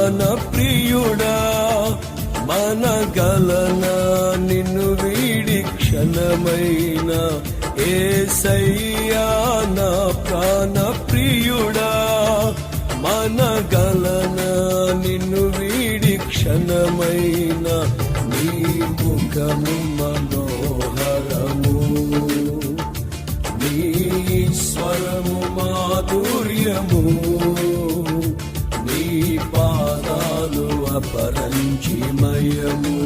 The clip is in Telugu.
ప్రాణ ప్రియుడా మనగలనా నిన్ను వీడి క్షణమైన యేసయ్యా నా ప్రాణ ప్రియుడా మనగలనా నిన్ను వీడి క్షణమైన నీ ముఖము మనోహరము నీ స్వరము మాధుర్యము నీ పాదాలు అపరంజిమయము